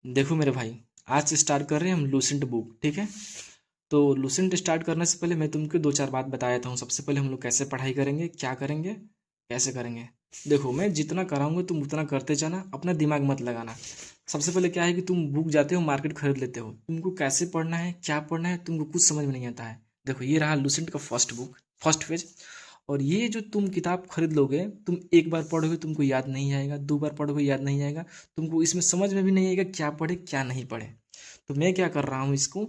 देखो मेरे भाई, आज से स्टार्ट कर रहे हैं हम लूसेंट बुक, ठीक है। तो लूसेंट स्टार्ट करने से पहले मैं तुमको दो चार बात बता देता हूँ। सबसे पहले हम लोग कैसे पढ़ाई करेंगे, क्या करेंगे, कैसे करेंगे। देखो, मैं जितना कराऊंगा तुम उतना करते जाना, अपना दिमाग मत लगाना। सबसे पहले क्या है कि तुम बुक जाते हो, मार्केट खरीद लेते हो, तुमको कैसे पढ़ना है, क्या पढ़ना है, तुमको कुछ समझ में नहीं आता है। देखो, ये रहा लूसेंट का फर्स्ट बुक, फर्स्ट पेज। और ये जो तुम किताब खरीद लोगे, तुम एक बार पढ़ोगे तुमको याद नहीं आएगा, दो बार पढ़ोगे याद नहीं आएगा, तुमको इसमें समझ में भी नहीं आएगा क्या पढ़े क्या नहीं पढ़े। तो मैं क्या कर रहा हूँ, इसको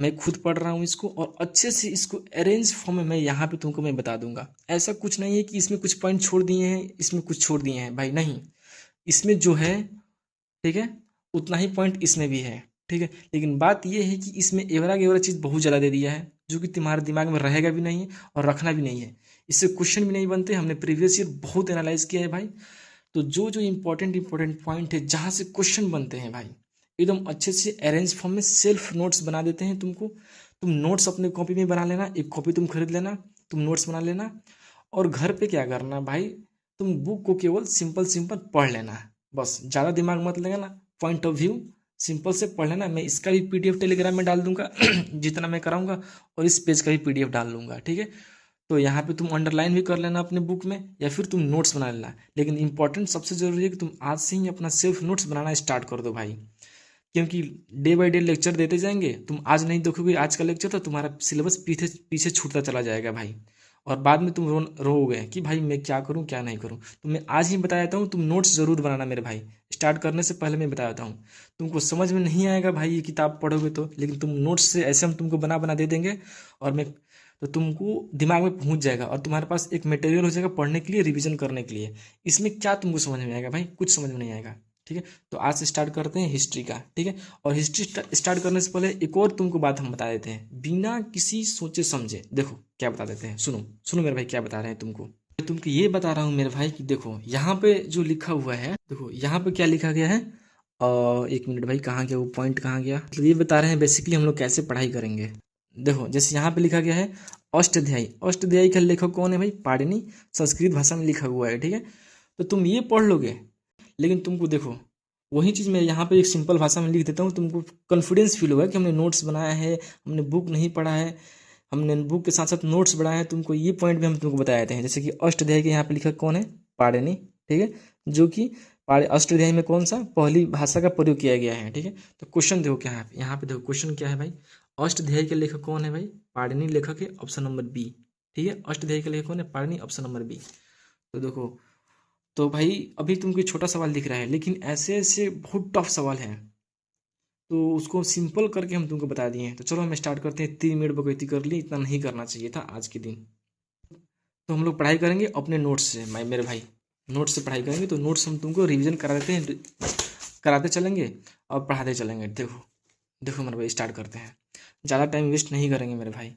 मैं खुद पढ़ रहा हूँ इसको, और अच्छे से इसको अरेंज फॉर्म में मैं यहाँ पे तुमको मैं बता दूंगा। ऐसा कुछ नहीं है कि इसमें कुछ पॉइंट छोड़ दिए हैं, इसमें कुछ छोड़ दिए हैं, भाई नहीं। इसमें जो है, ठीक है, उतना ही पॉइंट इसमें भी है, ठीक है। लेकिन बात यह है कि इसमें एवरा गेवरा चीज़ बहुत ज़्यादा दे दिया है, जो कि तुम्हारे दिमाग में रहेगा भी नहीं और रखना भी नहीं है। इससे क्वेश्चन भी नहीं बनते। हमने प्रीवियस ईयर बहुत एनालाइज किया है भाई। तो जो जो इंपॉर्टेंट इंपॉर्टेंट पॉइंट है, जहाँ से क्वेश्चन बनते हैं भाई, एकदम अच्छे से अरेंज फॉर्म में सेल्फ नोट्स बना देते हैं तुमको। तुम नोट्स अपने कॉपी में बना लेना, एक कॉपी तुम खरीद लेना, तुम नोट्स बना लेना। और घर पे क्या करना भाई, तुम बुक को केवल सिंपल सिंपल पढ़ लेना है, बस ज़्यादा दिमाग मत लगाना। पॉइंट ऑफ व्यू सिंपल से पढ़ लेना। मैं इसका भी पीडीएफ टेलीग्राम में डाल दूंगा जितना मैं कराऊंगा, और इस पेज का भी पीडीएफ डाल दूंगा, ठीक है। तो यहाँ पे तुम अंडरलाइन भी कर लेना अपने बुक में, या फिर तुम नोट्स बना लेना। लेकिन इंपॉर्टेंट सबसे जरूरी है कि तुम आज से ही अपना सेल्फ नोट्स बनाना स्टार्ट कर दो भाई। क्योंकि डे बाय डे लेक्चर देते जाएंगे, तुम आज नहीं देखोगे आज का लेक्चर तो तुम्हारा सिलेबस पीछे पीछे छूटता चला जाएगा भाई। और बाद में तुम रोओगे कि भाई मैं क्या करूं क्या नहीं करूं। तो मैं आज ही बता देता हूँ, तुम नोट्स जरूर बनाना मेरे भाई। स्टार्ट करने से पहले मैं बता देता हूँ, तुमको समझ में नहीं आएगा भाई ये किताब पढ़ोगे तो, लेकिन तुम नोट्स से ऐसे हम तुमको बना बना दे देंगे। और मैं तो तुमको दिमाग में पहुंच जाएगा, और तुम्हारे पास एक मटेरियल हो जाएगा पढ़ने के लिए, रिवीजन करने के लिए। इसमें क्या तुमको समझ में आएगा भाई, कुछ समझ में नहीं आएगा, ठीक है। तो आज से स्टार्ट करते हैं हिस्ट्री का, ठीक है। और हिस्ट्री स्टार्ट करने से पहले एक और तुमको बात हम बता देते हैं, बिना किसी सोचे समझे। देखो क्या बता देते हैं, सुनो सुनो मेरे भाई, क्या बता रहे हैं तुमको। मैं तुमको ये बता रहा हूँ मेरे भाई कि देखो यहाँ पे जो लिखा हुआ है, देखो यहाँ पे क्या लिखा गया है। एक मिनट भाई, कहाँ गया वो पॉइंट, कहाँ गया। मतलब ये बता रहे हैं बेसिकली हम लोग कैसे पढ़ाई करेंगे। देखो जैसे यहाँ पे लिखा गया है अष्टाध्यायी। अष्टाध्यायी का लेखक कौन है भाई, पाणिनि। संस्कृत भाषा में लिखा हुआ है, ठीक है। तो तुम ये पढ़ लोगे, लेकिन तुमको देखो वही चीज़ मैं यहाँ पे एक सिंपल भाषा में लिख देता हूँ, तुमको कॉन्फिडेंस फील होगा कि हमने नोट्स बनाया है, हमने बुक नहीं पढ़ा है, हमने बुक के साथ साथ नोट्स बनाए हैं। तुमको ये पॉइंट भी हम तुमको बता देते हैं। जैसे कि अष्टाध्यायी के यहाँ पे लिखा कौन है, पाणिनि, ठीक है। जो कि अष्टाध्यायी में कौन सा पहली भाषा का प्रयोग किया गया है, ठीक है। तो क्वेश्चन देखो क्या है यहाँ पे, देखो क्वेश्चन क्या है भाई। अष्टाध्यायी के लेखक कौन है भाई, पाणिनि लेखक है, ऑप्शन नंबर बी, ठीक है। अष्टाध्यायी के लेखक कौन है, पाणिनि, ऑप्शन नंबर बी। तो देखो, तो भाई अभी तुमको छोटा सवाल दिख रहा है, लेकिन ऐसे ऐसे बहुत टफ सवाल है, तो उसको सिंपल करके हम तुमको बता दिए हैं। तो चलो हम स्टार्ट करते हैं। 3 मिनट बकैती कर ली, इतना नहीं करना चाहिए था आज के दिन। तो हम लोग पढ़ाई करेंगे अपने नोट्स से, मेरे भाई नोट्स से पढ़ाई करेंगे। तो नोट्स हम तुमको रिवीजन करा देते हैं, कराते चलेंगे और पढ़ाते चलेंगे। देखो देखो मेरे भाई, स्टार्ट करते हैं। ज़्यादा टाइम वेस्ट नहीं करेंगे मेरे भाई।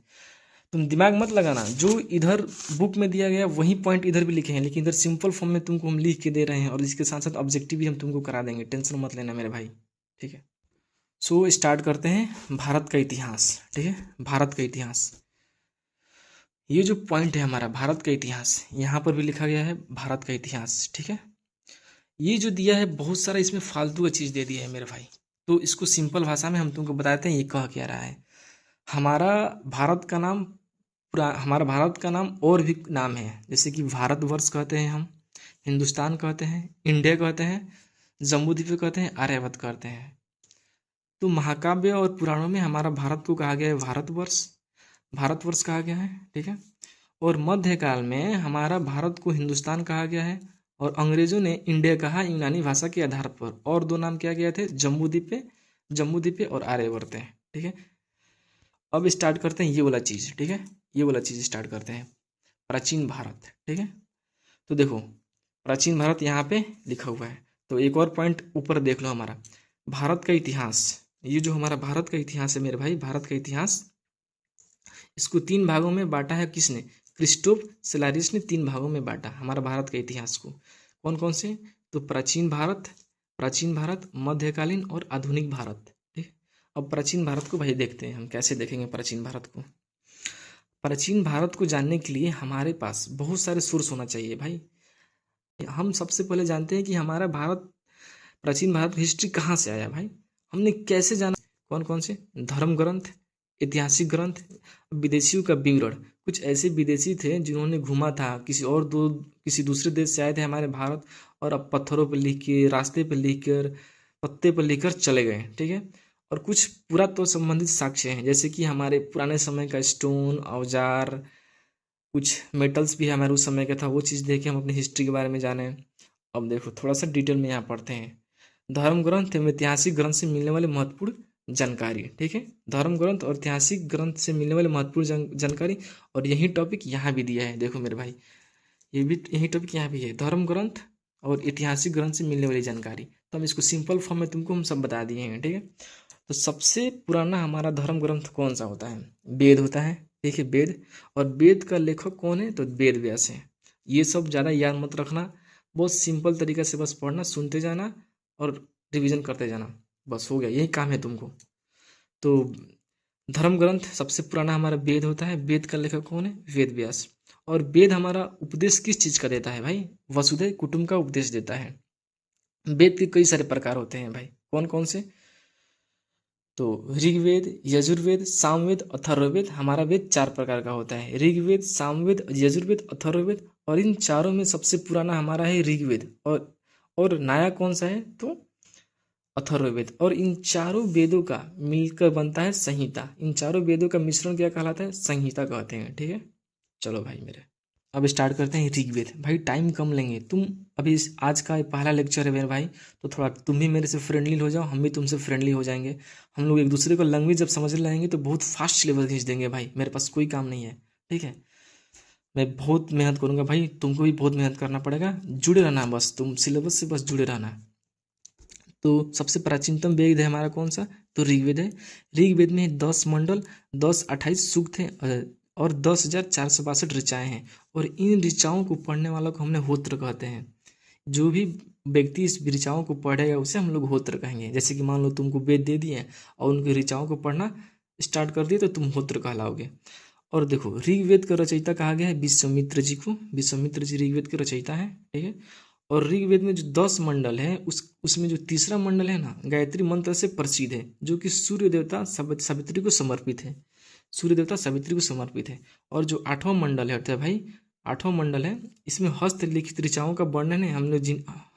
तुम दिमाग मत लगाना, जो इधर बुक में दिया गया वही पॉइंट इधर भी लिखे हैं, लेकिन इधर सिंपल फॉर्म में तुमको हम लिख के दे रहे हैं, और इसके साथ साथ ऑब्जेक्टिव भी हम तुमको करा देंगे, टेंशन मत लेना मेरे भाई, ठीक है। सो स्टार्ट करते हैं भारत का इतिहास, ठीक है। भारत का इतिहास, ये जो पॉइंट है हमारा भारत का इतिहास, यहाँ पर भी लिखा गया है भारत का इतिहास, ठीक है। ये जो दिया है बहुत सारा इसमें फालतू का चीज़ दे दिया है मेरे भाई। तो इसको सिंपल भाषा में हम तुमको बताते हैं ये कह क्या रहा है। हमारा भारत का नाम, हमारा भारत का नाम और भी नाम है, जैसे कि भारतवर्ष कहते हैं हम, हिंदुस्तान कहते हैं, इंडिया कहते हैं, जम्बूद्वीप कहते हैं, आर्यभट्ट कहते हैं। तो महाकाव्य और पुराणों में हमारा भारत को कहा गया है भारतवर्ष, भारतवर्ष कहा गया है, ठीक है। और मध्यकाल में हमारा भारत को हिंदुस्तान कहा गया है, और अंग्रेजों ने इंडिया कहा यूनानी भाषा के आधार पर। और दो नाम क्या गए थे, जम्बूद्वीप और आर्यवर्त, ठीक है। अब स्टार्ट करते हैं ये वाला चीज़, ठीक है। ये वाला चीज़ स्टार्ट करते हैं, प्राचीन भारत, ठीक है। तो देखो प्राचीन भारत यहाँ पे लिखा हुआ है। तो एक और पॉइंट ऊपर देख लो, हमारा भारत का इतिहास। ये जो हमारा भारत का इतिहास है मेरे भाई, भारत का इतिहास, इसको 3 भागों में बांटा है किसने, क्रिस्टोफ सेलारिस ने 3 भागों में बांटा हमारा भारत के इतिहास को। कौन कौन से, तो प्राचीन भारत, मध्यकालीन और आधुनिक भारत, ठीक। अब प्राचीन भारत को भाई देखते हैं हम कैसे देखेंगे प्राचीन भारत को। प्राचीन भारत को जानने के लिए हमारे पास बहुत सारे सोर्स होना चाहिए भाई। हम सबसे पहले जानते हैं कि हमारा भारत, प्राचीन भारत हिस्ट्री कहाँ से आया भाई। हमने कैसे जाना कौन कौन से धर्म ग्रंथ, ऐतिहासिक ग्रंथ, विदेशियों का विवरण। कुछ ऐसे विदेशी थे जिन्होंने घूमा था, किसी दूसरे देश से आए थे हमारे भारत, और अब पत्थरों पर लिख के, रास्ते पर लिख कर, पत्ते पर लिख कर चले गए, ठीक है। और कुछ पुरातत्व संबंधित साक्ष्य हैं, जैसे कि हमारे पुराने समय का स्टोन, औजार, कुछ मेटल्स भी हमारे उस समय का था, वो चीज़ देख के हम अपनी हिस्ट्री के बारे में जाने। अब देखो थोड़ा सा डिटेल में यहाँ पढ़ते हैं। धर्म ग्रंथ एवं ऐतिहासिक ग्रंथ से मिलने वाले महत्वपूर्ण जानकारी, ठीक है। धर्म ग्रंथ और ऐतिहासिक ग्रंथ से मिलने वाले महत्वपूर्ण जानकारी, और यही टॉपिक यहाँ भी दिया है, देखो मेरे भाई, ये भी यही टॉपिक यहाँ भी है, धर्म ग्रंथ और ऐतिहासिक ग्रंथ से मिलने वाली जानकारी। तो हम इसको सिंपल फॉर्म में तुमको हम सब बता दिए हैं, ठीक है। तो सबसे पुराना हमारा धर्म ग्रंथ कौन सा होता है? वेद होता है, ठीक है, वेद। और वेद का लेखक कौन है? तो वेद व्यास है। ये सब ज़्यादा याद मत रखना, बहुत सिंपल तरीका से बस पढ़ना, सुनते जाना और रिवीजन करते जाना, बस हो गया, यही काम है तुमको। तो धर्म ग्रंथ सबसे पुराना हमारा वेद होता है, वेद का लेखक कौन है? वेद व्यास। और वेद हमारा उपदेश किस चीज़ का देता है भाई? वसुधैव कुटुंब का उपदेश देता है। वेद के कई सारे प्रकार होते हैं भाई, कौन कौन से? तो ऋग्वेद, यजुर्वेद, सामवेद, अथर्ववेद। हमारा वेद 4 प्रकार का होता है, ऋग्वेद, सामवेद, यजुर्वेद, अथर्ववेद। और इन चारों में सबसे पुराना हमारा है ऋग्वेद, और नया कौन सा है? तो अथर्ववेद। और इन चारों वेदों का मिलकर बनता है संहिता। इन चारों वेदों का मिश्रण क्या कहलाता है? संहिता कहते हैं, ठीक है। चलो भाई मेरे, अब स्टार्ट करते हैं ऋग्वेद। भाई टाइम कम लेंगे, तुम अभी आज का पहला लेक्चर है मेरे भाई, तो थोड़ा तुम भी मेरे से फ्रेंडली हो जाओ, हम भी तुमसे फ्रेंडली हो जाएंगे। हम लोग एक दूसरे को लैंग्वेज जब समझ लगेंगे तो बहुत फास्ट सिलेबस खींच देंगे भाई, मेरे पास कोई काम नहीं है, ठीक है। मैं बहुत मेहनत करूंगा भाई, तुमको भी बहुत मेहनत करना पड़ेगा, जुड़े रहना बस, तुम सिलेबस से बस जुड़े रहना। तो सबसे प्राचीनतम वेद है हमारा कौन सा? तो ऋग्वेद है। ऋग्वेद में 10 मंडल, 28 सूक्त हैं, और 10,462 ऋचाएँ हैं। और इन ऋचाओं को पढ़ने वालों को हमने होत्र कहते हैं। जो भी व्यक्ति इस ऋचाओं को पढ़ेगा उसे हम लोग होत्र कहेंगे। जैसे कि मान लो तुमको वेद दे दिए और उनकी ऋचाओं को पढ़ना स्टार्ट कर दिए तो तुम होत्र कहलाओगे। और देखो ऋग्वेद का रचयिता कहा गया है विश्वामित्र जी को, विश्वामित्र जी ऋग्वेद के रचयिता है, ठीक है। और ऋग्वेद में जो 10 मंडल है, उसमें जो तीसरा मंडल है ना, गायत्री मंत्र से प्रसिद्ध है, जो कि सूर्य देवता सावित्री को समर्पित है, सूर्य देवता सावित्री को समर्पित है। और जो 8वां मंडल है भाई, 8वां मंडल है, इसमें हस्तलिखित ऋचाओं का वर्णन है,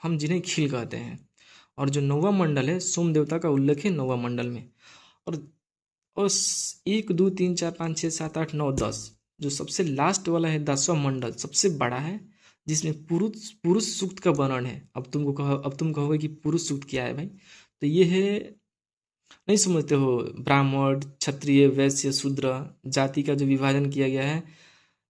हम जिन्हें खील कहते हैं। और जो 9वां मंडल है, सोम देवता का उल्लेख है 9वां मंडल में। और 1 2 3 4 5 6 7 8 9 10, जो सबसे लास्ट वाला है 10वां मंडल, सबसे बड़ा है, जिसमें पुरुष सूक्त का वर्णन है। अब तुम कहोगे कि पुरुष सूक्त क्या है भाई? तो ये है, नहीं समझते हो, ब्राह्मण, क्षत्रिय, वैश्य, शूद्र जाति का जो विभाजन किया गया है,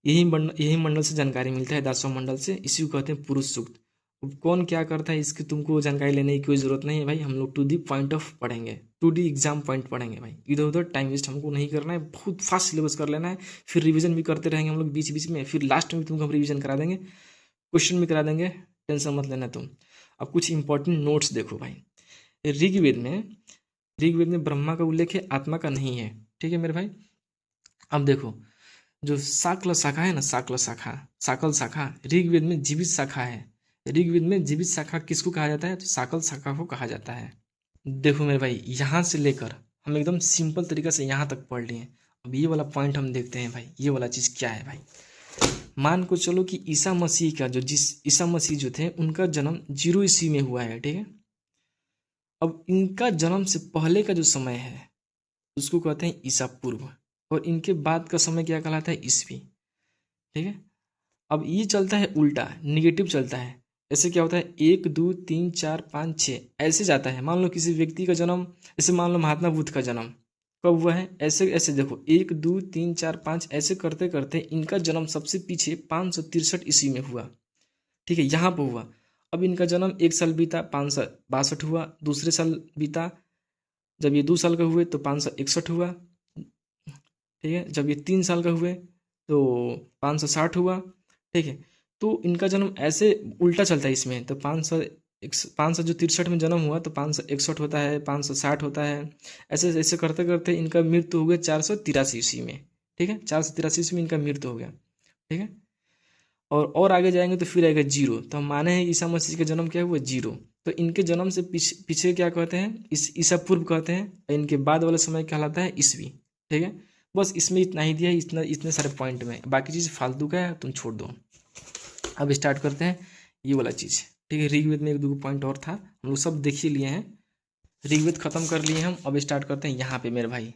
यही मंडल से जानकारी मिलता है, 10वां मंडल से, इसी को कहते हैं पुरुष सूक्त। अब कौन क्या करता है इसकी तुमको जानकारी लेने की कोई ज़रूरत नहीं है भाई, हम लोग टू दी पॉइंट ऑफ पढ़ेंगे, टू दी एग्जाम पॉइंट पढ़ेंगे भाई। इधर उधर टाइम वेस्ट हमको नहीं करना है, बहुत फास्ट सिलेबस कर लेना है, फिर रिवीजन भी करते रहेंगे हम लोग बीच बीच में, फिर लास्ट में तुमको हम रिवीजन करा देंगे, क्वेश्चन भी करा देंगे, टेंशन मत लेना तुम। अब कुछ इंपॉर्टेंट नोट्स देखो भाई। ऋग्वेद में ब्रह्मा का उल्लेख है, आत्मा का नहीं है, ठीक है मेरे भाई। अब देखो जो शाक्ल शाखा है ना, शाकल शाखा ऋग्वेद में जीवित शाखा है। ऋग्वेद में जीवित शाखा किसको कहा जाता है? तो शाकल शाखा को कहा जाता है। देखो मेरे भाई, यहाँ से लेकर हम एकदम सिंपल तरीका से यहाँ तक पढ़ लिए। अब ये वाला पॉइंट हम देखते हैं भाई, ये वाला चीज़ क्या है भाई। मान को चलो कि ईसा मसीह जो थे उनका जन्म 0 ईस्वी में हुआ है, ठीक है। अब इनका जन्म से पहले का जो समय है उसको कहते हैं ईसा पूर्व, और इनके बाद का समय क्या कहलाता है? ईस्वी, ठीक है। अब ये चलता है उल्टा, निगेटिव चलता है। ऐसे क्या होता है, 1 2 3 4 5 6 ऐसे जाता है। मान लो किसी व्यक्ति का जन्म, जैसे मान लो महात्मा बुद्ध का जन्म कब हुआ है, ऐसे ऐसे देखो 1 2 3 4 5 ऐसे करते करते इनका जन्म सबसे पीछे 563 ईस्वी में हुआ, ठीक है, यहाँ पर हुआ। अब इनका जन्म 1 साल बीता, 562 हुआ, दूसरे साल बीता, जब ये 2 साल का हुए तो 561 हुआ, ठीक है। जब ये 3 साल का हुए तो 560 हुआ, ठीक है। तो इनका जन्म ऐसे उल्टा चलता है इसमें, तो 563 में जन्म हुआ तो 561 होता है, 560 होता है, ऐसे ऐसे करते करते इनका मृत्यु हो गया 483 ईस्वी में, ठीक है। 483 ईस्वी में इनका मृत्यु हो गया, ठीक है। और आगे जाएंगे तो फिर आएगा 0, तो हम माने हैं ईसा मसीह का जन्म क्या हुआ? 0। तो इनके जन्म से पीछे क्या कहते हैं, ईसा पूर्व कहते हैं, और इनके बाद वाला समय कहलाता है ईसवी। ठीक है, बस इसमें इतना ही दिया है, इतने सारे पॉइंट में, बाकी चीज़ फालतू का है, तुम छोड़ दो। अब स्टार्ट करते हैं ये वाला चीज़। ठीक है, ऋग्वेद में एक दो पॉइंट और था, हम लोग सब देख ही लिए हैं, ऋग्वेद खत्म कर लिए हम। अब स्टार्ट करते हैं यहाँ पे मेरे भाई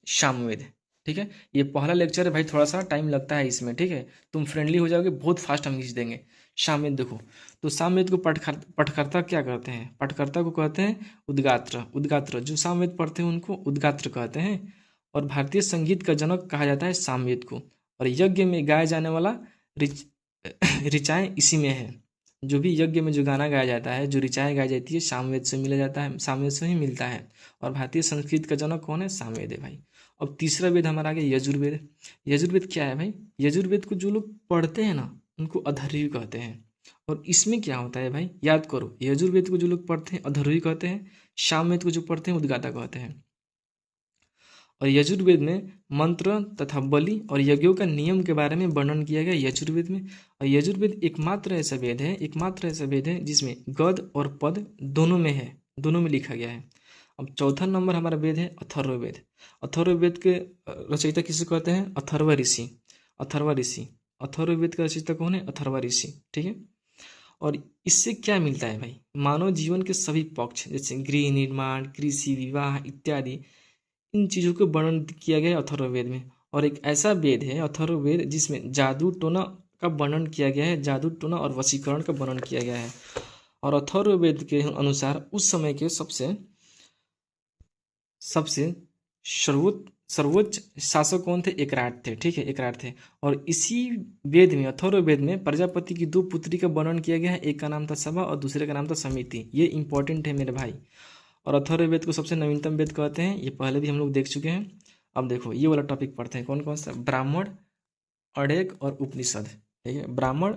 सामवेद। ठीक है, ये पहला लेक्चर है भाई, थोड़ा सा टाइम लगता है इसमें। ठीक है, तुम फ्रेंडली हो जाओगे, बहुत फास्ट हम खींच देंगे। सामवेद देखो, तो सामवेद को पठकर्ता क्या कहते हैं, पठकर्ता को कहते हैं उद्गात्र। उद्गात्र जो सामवेद पढ़ते हैं उनको उद्गात्र कहते हैं। और भारतीय संगीत का जनक कहा जाता है सामवेद को। और यज्ञ में गाया जाने वाला ऋचाएँ इसी में है। जो भी यज्ञ में जो गाना गाया जाता है, जो ऋचाएँ गाई जाती है, सामवेद से मिला जाता है, सामवेद से ही मिलता है। और भारतीय संस्कृत का जनक कौन है, सामवेद है भाई। अब तीसरा वेद हमारा आ गया यजुर्वेद। यजुर्वेद क्या है भाई, यजुर्वेद को जो लोग पढ़ते हैं ना उनको अधर्वी कहते हैं। और इसमें क्या होता है भाई, याद करो, यजुर्वेद को जो लोग पढ़ते हैं अधर्वी कहते हैं, सामवेद को जो पढ़ते हैं उद्गाता कहते हैं। और यजुर्वेद में मंत्र तथा बलि और यज्ञों का नियम के बारे में वर्णन किया गया यजुर्वेद में। और यजुर्वेद एकमात्र ऐसा वेद है जिसमें गद और पद दोनों में है, दोनों में लिखा गया है। अब चौथा नंबर हमारा वेद है अथर्ववेद। अथर्ववेद के रचयिता किसे कहते हैं, अथर्व ऋषि। अथर्ववेद का रचयिता कौन है, अथर्व ऋषि। ठीक है, और इससे क्या मिलता है भाई, मानव जीवन के सभी पक्ष जैसे गृह निर्माण, कृषि, विवाह इत्यादि, इन चीज़ों को वर्णन किया गया है अथर्ववेद में। और एक ऐसा वेद है अथर्ववेद जिसमें जादू टोना का वर्णन किया गया है, जादू टोना और वशीकरण का वर्णन किया गया है। और अथर्ववेद के अनुसार उस समय के सबसे सर्वोच्च शासक कौन थे, एकराट थे। ठीक है, एकराट थे। और इसी वेद में, अथर्ववेद में, प्रजापति की दो पुत्री का वर्णन किया गया है, एक का नाम था सभा और दूसरे का नाम था समिति। ये इंपॉर्टेंट है मेरे भाई। और अथर्ववेद को सबसे नवीनतम वेद कहते हैं, ये पहले भी हम लोग देख चुके हैं। अब देखो ये वाला टॉपिक पढ़ते हैं, कौन कौन सा, ब्राह्मण, अड़ेक और उपनिषद। ठीक है, ब्राह्मण,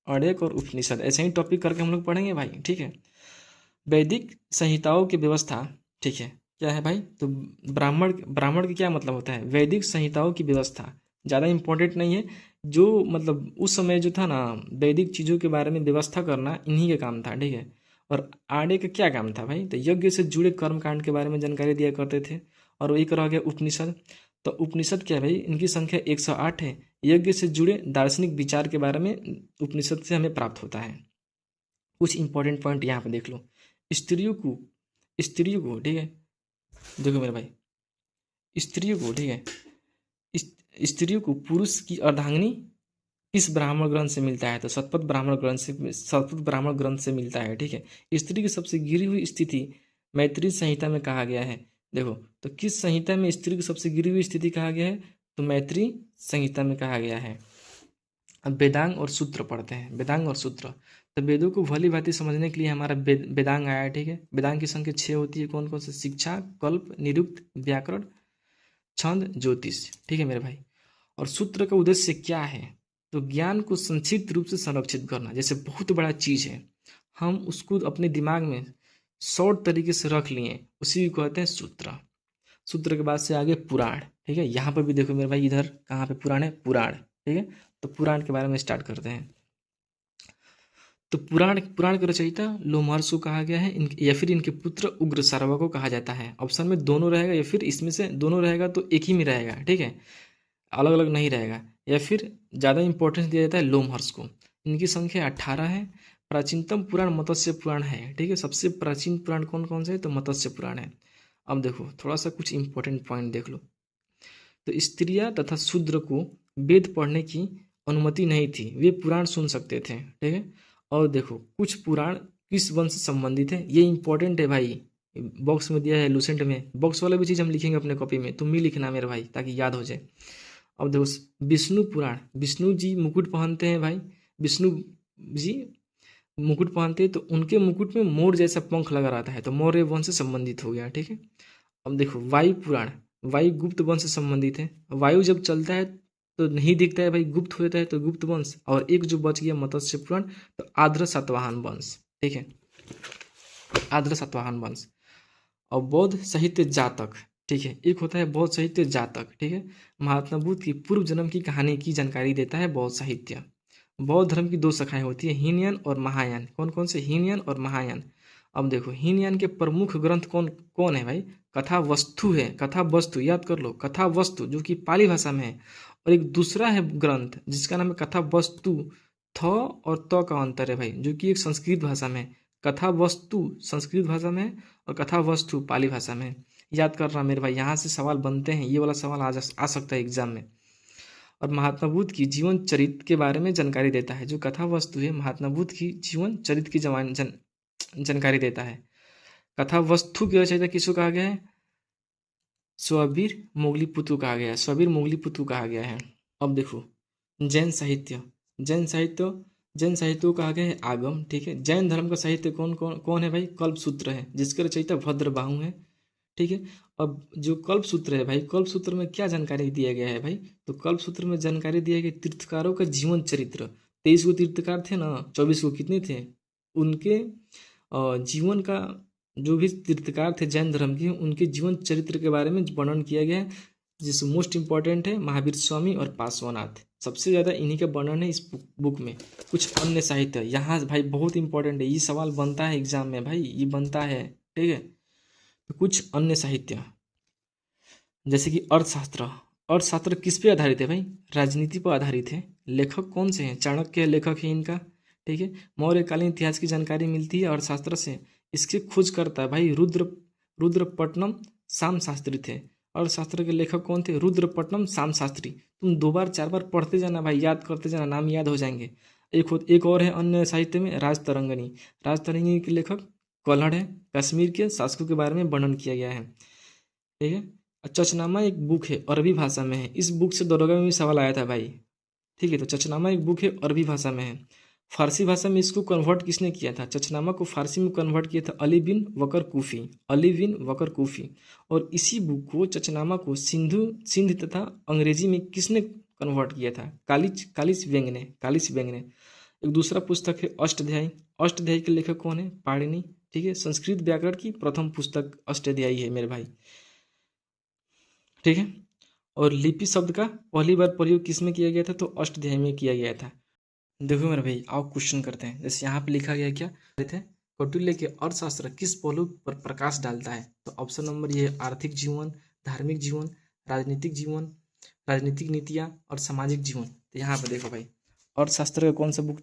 अड़ेक और उपनिषद, ऐसे ही टॉपिक करके हम लोग पढ़ेंगे भाई। ठीक है, वैदिक संहिताओं की व्यवस्था। ठीक है, क्या है भाई, तो ब्राह्मण की क्या मतलब होता है, वैदिक संहिताओं की व्यवस्था। ज़्यादा इंपॉर्टेंट नहीं है, जो मतलब उस समय जो था ना, वैदिक चीज़ों के बारे में व्यवस्था करना इन्हीं का काम था। ठीक है, और आड़े का क्या काम था भाई, तो यज्ञ से जुड़े कर्म कांड के बारे में जानकारी दिया करते थे। और एक रह गया उपनिषद। तो उपनिषद क्या है भाई, इनकी संख्या 108 है। यज्ञ से जुड़े दार्शनिक विचार के बारे में उपनिषद से हमें प्राप्त होता है। कुछ इंपॉर्टेंट पॉइंट यहाँ पे देख लो। स्त्रियों को ठीक है, देखो मेरे भाई, स्त्रियों को, ठीक है, स्त्रियों को पुरुष की अर्धांगिनी किस ब्राह्मण ग्रंथ से मिलता है, तो शतपथ ब्राह्मण ग्रंथ से मिलता है। ठीक है, स्त्री की सबसे गिरी हुई स्थिति मैत्री संहिता में कहा गया है। देखो, तो किस संहिता में स्त्री की सबसे गिरी हुई स्थिति कहा गया है, तो मैत्री संहिता में कहा गया है। अब वेदांग और सूत्र पढ़ते हैं, वेदांग और सूत्र। तो वेदों को भली भांति समझने के लिए हमारा वेदांग आया है। ठीक है, वेदांग की संख्या 6 होती है। कौन कौन से, शिक्षा, कल्प, निरुक्त, व्याकरण, छंद, ज्योतिष। ठीक है मेरे भाई। और सूत्र का उद्देश्य क्या है, तो ज्ञान को संक्षिप्त रूप से संरक्षित करना। जैसे बहुत बड़ा चीज़ है, हम उसको अपने दिमाग में शॉर्ट तरीके से रख लिए, उसी को कहते हैं सूत्र। सूत्र के बाद से आगे पुराण। ठीक है, यहाँ पर भी देखो मेरे भाई, इधर कहाँ पे पुराण है, पुराण। ठीक है, तो पुराण के बारे में स्टार्ट करते हैं। तो पुराण के रचयिता लोमहर्ष को कहा गया है, या फिर इनके पुत्र उग्र सारवा को कहा जाता है। ऑप्शन में दोनों रहेगा, या फिर इसमें से दोनों रहेगा तो एक ही में रहेगा। ठीक है, अलग अलग नहीं रहेगा। या फिर ज़्यादा इंपॉर्टेंस दिया जाता है लोमहर्ष को। इनकी संख्या 18 है। प्राचीनतम पुराण मत्स्य पुराण है। ठीक है, सबसे प्राचीन पुराण कौन कौन से है, तो मत्स्य पुराण है। अब देखो थोड़ा सा कुछ इंपॉर्टेंट पॉइंट देख लो। तो स्त्रियां तथा शूद्र को वेद पढ़ने की अनुमति नहीं थी, वे पुराण सुन सकते थे। ठीक है, और देखो कुछ पुराण किस वंश से संबंधित है, ये इंपॉर्टेंट है भाई। बॉक्स में दिया है, लूसेंट में बॉक्स वाला भी चीज़ हम लिखेंगे अपने कॉपी में, तुम भी लिखना मेरे भाई ताकि याद हो जाए। अब देखो विष्णु पुराण, विष्णु जी मुकुट पहनते हैं भाई, विष्णु जी मुकुट पहनते हैं, तो उनके मुकुट में मोर जैसा पंख लगा रहता है, तो मौर्य वंश से संबंधित हो गया। ठीक है, अब देखो वायु पुराण, वायु गुप्त वंश से संबंधित है। वायु जब चलता है तो नहीं दिखता है भाई, गुप्त हो जाता है, तो गुप्त वंश। और एक जो बच गया मत्स्य पुराण, तो आर्द्र सातवाहन वंश। ठीक है, आर्द्र सातवाहन वंश। और बौद्ध साहित्य जातक। ठीक है, एक होता है बौद्ध साहित्य जातक। ठीक है, महात्मा बुद्ध की पूर्व जन्म की कहानी की जानकारी देता है बौद्ध साहित्य। बौद्ध धर्म की दो शाखाएं होती है, हीनयान और महायान। कौन कौन से, हीनयान और महायान। अब देखो हीनयान के प्रमुख ग्रंथ कौन कौन है भाई? कथा वस्तु है, कथा वस्तु याद कर लो, कथा वस्तु जो कि पाली भाषा में है। और एक दूसरा है ग्रंथ जिसका नाम है कथा वस्तु, थ और त का अंतर है भाई, जो कि एक संस्कृत भाषा में है। कथा वस्तु संस्कृत भाषा में है और कथा वस्तु पाली भाषा में है। याद करना मेरे भाई, यहाँ से सवाल बनते हैं, ये वाला सवाल आ सकता है एग्जाम में। और महात्मा बुद्ध की जीवन चरित्र के बारे में जानकारी देता है। जो कथा वस्तु है महात्मा बुद्ध की जीवन चरित्र की जानकारी देता है। कथा वस्तु की रचयिता किसको कहा गया है? स्वबीर मोगलीपुत्र कहा गया है, स्वबीर मोगलीपुत्र कहा गया है। अब देखो जैन साहित्य, जैन साहित्य, जैन साहित्य को कहा गया है आगम, ठीक है। जैन धर्म का साहित्य कौन कौन कौन है भाई? कल्पसूत्र है, जिसके रचयिता भद्रबाहु है, ठीक है। अब जो कल्पसूत्र है भाई, कल्पसूत्र में क्या जानकारी दिया गया है भाई? तो कल्पसूत्र में जानकारी दिया गया तीर्थकारों का जीवन चरित्र। 23 गो तीर्थकार थे ना, 24 गो कितने थे? उनके जीवन का, जो भी तीर्थकार थे जैन धर्म के, उनके जीवन चरित्र के बारे में वर्णन किया गया है। जिसमें मोस्ट इंपॉर्टेंट है महावीर स्वामी और पार्श्वनाथ, सबसे ज़्यादा इन्हीं का वर्णन है इस बुक में। कुछ अन्य साहित्य यहाँ भाई बहुत इंपॉर्टेंट है, ये सवाल बनता है एग्जाम में भाई, ये बनता है, ठीक है। तो कुछ अन्य साहित्य जैसे कि अर्थशास्त्र, अर्थशास्त्र किस पे आधारित है भाई? राजनीति पर आधारित है। लेखक कौन से हैं? चाणक्य लेखक है इनका, ठीक है। मौर्यकालीन इतिहास की जानकारी मिलती है अर्थशास्त्र से। इसकी खोज करता है भाई रुद्रपट्टनम शाम शास्त्री थे। अर्थशास्त्र के लेखक कौन थे? रुद्रपट्टनम शाम शास्त्री। तुम 2 बार 4 बार पढ़ते जाना भाई, याद करते जाना, नाम याद हो जाएंगे। एक और है अन्य साहित्य में राजतरंगिणी, राजतरंगिणी के लेखक कल्हड़ है। कश्मीर के शासकों के बारे में वर्णन किया गया है, ठीक है। चचनामा एक बुक है, अरबी भाषा में है। इस बुक से दरोगा में भी सवाल आया था भाई, ठीक है। तो चचनामा एक बुक है, अरबी भाषा में है। फारसी भाषा में इसको कन्वर्ट किसने किया था? चचनामा को फारसी में कन्वर्ट किया था अली बिन वकर कूफी, अली बिन वकर कूफी। और इसी बुक को, चचनामा को सिंध तथा अंग्रेजी में किसने कन्वर्ट किया था? कालिस बेंग ने, कालिस बेंग ने। एक दूसरा पुस्तक है अष्टाध्यायी, अष्टाध्यायी के लेखक कौन है? पाणिनि, ठीक है। संस्कृत व्याकरण की प्रथम पुस्तक अष्टाध्यायी है मेरे भाई, ठीक है। और लिपि शब्द का पहली बार प्रयोग किस में किया गया था? तो अष्टाध्यायी में किया गया था। देखो मेरे भाई, आओ क्वेश्चन करते हैं। जैसे यहाँ पे लिखा गया क्या थे? कौटिल्य के अर्थशास्त्र किस पहलू पर प्रकाश डालता है? तो ऑप्शन नंबर ये आर्थिक जीवन, धार्मिक जीवन, राजनीतिक जीवन, राजनीतिक नीतियाँ और सामाजिक जीवन। तो यहाँ पे देखो भाई, अर्थशास्त्र का कौन सा बुक?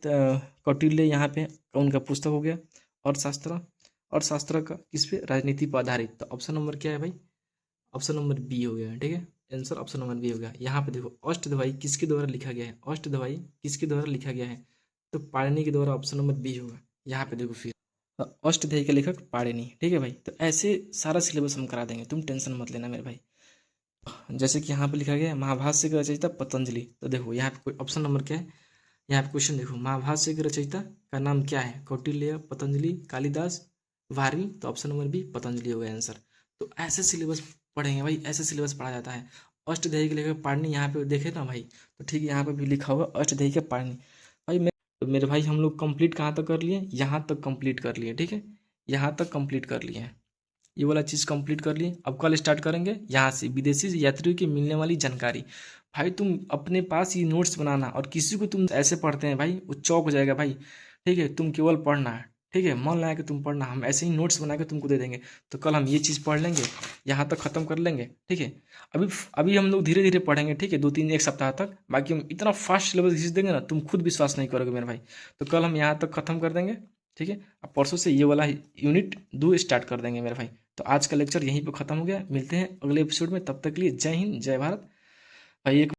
कौटिल्य यहाँ पे उनका पुस्तक हो गया अर्थशास्त्र। अर्थशास्त्र का किस पे? राजनीति पर आधारित। तो ऑप्शन नंबर क्या है भाई? ऑप्शन नंबर बी हो गया, ठीक है। आंसर ऑप्शन नंबर बी हो गया। यहाँ पे देखो अष्टदवाई किसके द्वारा लिखा गया है? अष्टदवाई किसके द्वारा लिखा गया है? तो पाणिनि के द्वारा, ऑप्शन नंबर बी होगा। यहाँ पे देखो फिर अष्टाध्यायी के लेखक पाणिनि, ठीक है भाई। तो ऐसे सारा सिलेबस हम करा देंगे, तुम टेंशन मत लेना मेरे भाई। जैसे कि यहाँ पे लिखा गया है महाभाष्य के रचयिता पतंजलि। तो देखो यहाँ पे ऑप्शन नंबर क्या है? यहाँ पे क्वेश्चन देखो, महाभाष्य के रचयिता का नाम क्या है? कौटिल्य, पतंजलि, कालिदास, वारी। तो ऑप्शन नंबर बी पतंजलि हो गया आंसर। तो ऐसे सिलेबस पढ़ेंगे भाई, ऐसे सिलेबस पढ़ा जाता है। अष्टाध्यायी के लेकर पाणिनि यहाँ पे देखे ना भाई, तो ठीक है, यहाँ पे भी लिखा हुआ अष्टाध्यायी के पाणिनि। भाई मेरे भाई हम लोग कंप्लीट कहाँ तक कर लिए? यहाँ तक कंप्लीट कर लिए, ठीक है। यहाँ तक कंप्लीट कर लिए हैं, ये वाला चीज़ कंप्लीट कर लिए। अब कल स्टार्ट करेंगे यहाँ से विदेशी यात्रियों की मिलने वाली जानकारी। भाई तुम अपने पास ये नोट्स बनाना, और किसी को तुम ऐसे पढ़ते हैं भाई वो चौक हो जाएगा भाई, ठीक है। तुम केवल पढ़ना है, ठीक है, मन लगा के तुम पढ़ना, हम ऐसे ही नोट्स बना के तुमको दे देंगे। तो कल हम ये चीज़ पढ़ लेंगे, यहाँ तक ख़त्म कर लेंगे, ठीक है। अभी हम लोग धीरे धीरे पढ़ेंगे, ठीक है, 2-3 एक सप्ताह तक। बाकी हम इतना फास्ट सिलेबस खींच देंगे ना, तुम खुद विश्वास नहीं करोगे मेरे भाई। तो कल हम यहाँ तक ख़त्म कर देंगे, ठीक है। अब परसों से ये वाला यूनिट 2 स्टार्ट कर देंगे मेरे भाई। तो आज का लेक्चर यहीं पर ख़त्म हो गया, मिलते हैं अगले एपिसोड में। तब तक के लिए जय हिंद, जय भारत भाई। एक